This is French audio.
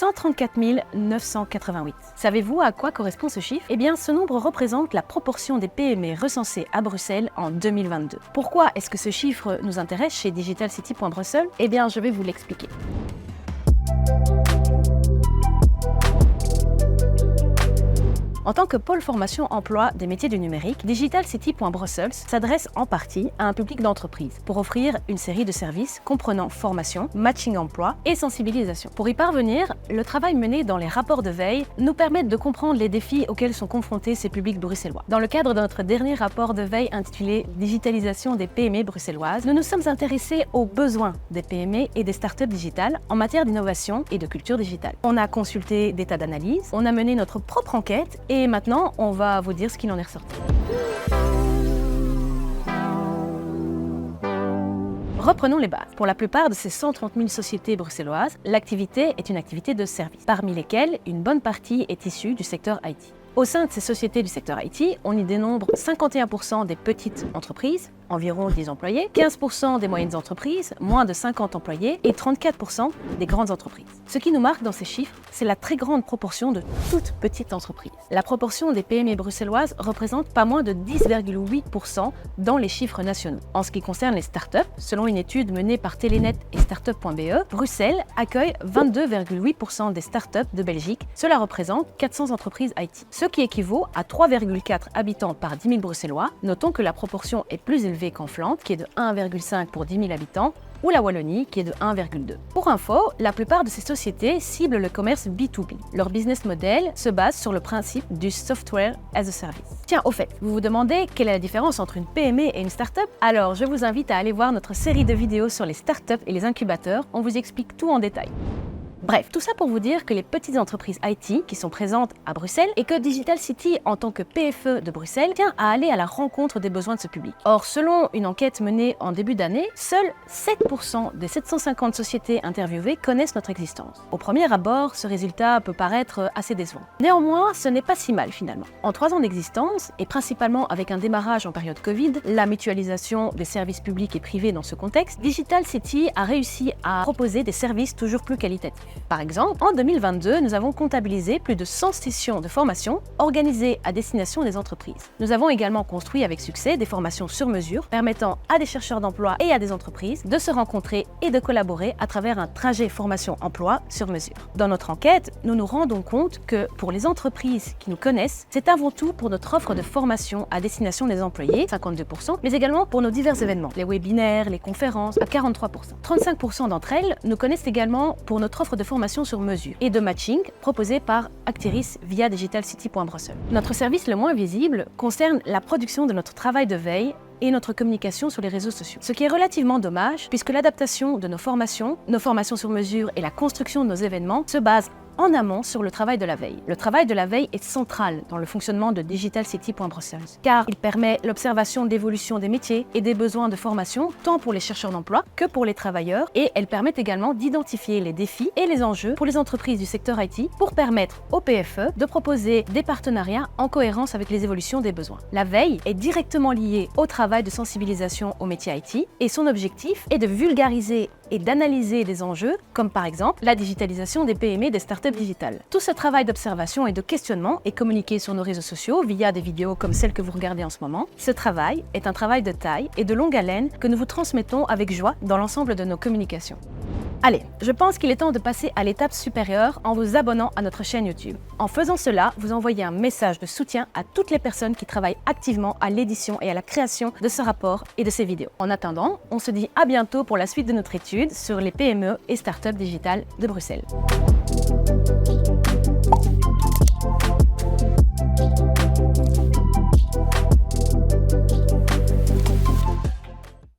134 988. Savez-vous à quoi correspond ce chiffre? Eh bien, ce nombre représente la proportion des PME recensées à Bruxelles en 2022. Pourquoi est-ce que ce chiffre nous intéresse chez digitalcity.brussels? Eh bien, je vais vous l'expliquer. En tant que pôle formation emploi des métiers du numérique, digitalcity.brussels s'adresse en partie à un public d'entreprises pour offrir une série de services comprenant formation, matching emploi et sensibilisation. Pour y parvenir, le travail mené dans les rapports de veille nous permet de comprendre les défis auxquels sont confrontés ces publics bruxellois. Dans le cadre de notre dernier rapport de veille intitulé « Digitalisation des PME bruxelloises », nous nous sommes intéressés aux besoins des PME et des startups digitales en matière d'innovation et de culture digitale. On a consulté des tas d'analyses, on a mené notre propre enquête et maintenant, on va vous dire ce qu'il en est ressorti. Reprenons les bases. Pour la plupart de ces 130 000 sociétés bruxelloises, l'activité est une activité de service, parmi lesquelles une bonne partie est issue du secteur IT. Au sein de ces sociétés du secteur IT, on y dénombre 51% des petites entreprises, environ 10 employés, 15% des moyennes entreprises, moins de 50 employés, et 34% des grandes entreprises. Ce qui nous marque dans ces chiffres, c'est la très grande proportion de toutes petites entreprises. La proportion des PME bruxelloises représente pas moins de 10,8% dans les chiffres nationaux. En ce qui concerne les startups, selon une étude menée par Telenet et startup.be, Bruxelles accueille 22,8% des startups de Belgique. Cela représente 400 entreprises IT. Ce qui équivaut à 3,4 habitants par 10 000 Bruxellois. Notons que la proportion est plus élevée qu'en Flandre, qui est de 1,5 pour 10 000 habitants, ou la Wallonie, qui est de 1,2. Pour info, la plupart de ces sociétés ciblent le commerce B2B. Leur business model se base sur le principe du software as a service. Tiens, au fait, vous vous demandez quelle est la différence entre une PME et une start-up? Alors, je vous invite à aller voir notre série de vidéos sur les start-up et les incubateurs. On vous explique tout en détail. Bref, tout ça pour vous dire que les petites entreprises IT qui sont présentes à Bruxelles et que Digital City, en tant que PFE de Bruxelles, tient à aller à la rencontre des besoins de ce public. Or, selon une enquête menée en début d'année, seuls 7% des 750 sociétés interviewées connaissent notre existence. Au premier abord, ce résultat peut paraître assez décevant. Néanmoins, ce n'est pas si mal finalement. En 3 ans d'existence, et principalement avec un démarrage en période Covid, la mutualisation des services publics et privés dans ce contexte, Digital City a réussi à proposer des services toujours plus qualitatifs. Par exemple, en 2022, nous avons comptabilisé plus de 100 sessions de formation organisées à destination des entreprises. Nous avons également construit avec succès des formations sur mesure permettant à des chercheurs d'emploi et à des entreprises de se rencontrer et de collaborer à travers un trajet formation-emploi sur mesure. Dans notre enquête, nous nous rendons compte que pour les entreprises qui nous connaissent, c'est avant tout pour notre offre de formation à destination des employés, 52%, mais également pour nos divers événements, les webinaires, les conférences, à 43%. 35% d'entre elles nous connaissent également pour notre offre de formation sur mesure et de matching proposée par Actiris via digitalcity.brussels. Notre service le moins visible concerne la production de notre travail de veille et notre communication sur les réseaux sociaux. Ce qui est relativement dommage puisque l'adaptation de nos formations sur mesure et la construction de nos événements se basent en amont sur le travail de la veille. Le travail de la veille est central dans le fonctionnement de digitalcity.brussels car il permet l'observation de l'évolution des métiers et des besoins de formation tant pour les chercheurs d'emploi que pour les travailleurs et elle permet également d'identifier les défis et les enjeux pour les entreprises du secteur IT pour permettre au PFE de proposer des partenariats en cohérence avec les évolutions des besoins. La veille est directement liée au travail de sensibilisation aux métiers IT et son objectif est de vulgariser et d'analyser des enjeux comme par exemple la digitalisation des PME et des startups digitales. Tout ce travail d'observation et de questionnement est communiqué sur nos réseaux sociaux via des vidéos comme celle que vous regardez en ce moment. Ce travail est un travail de taille et de longue haleine que nous vous transmettons avec joie dans l'ensemble de nos communications. Allez, je pense qu'il est temps de passer à l'étape supérieure en vous abonnant à notre chaîne YouTube. En faisant cela, vous envoyez un message de soutien à toutes les personnes qui travaillent activement à l'édition et à la création de ce rapport et de ces vidéos. En attendant, on se dit à bientôt pour la suite de notre étude sur les PME et startups digitales de Bruxelles.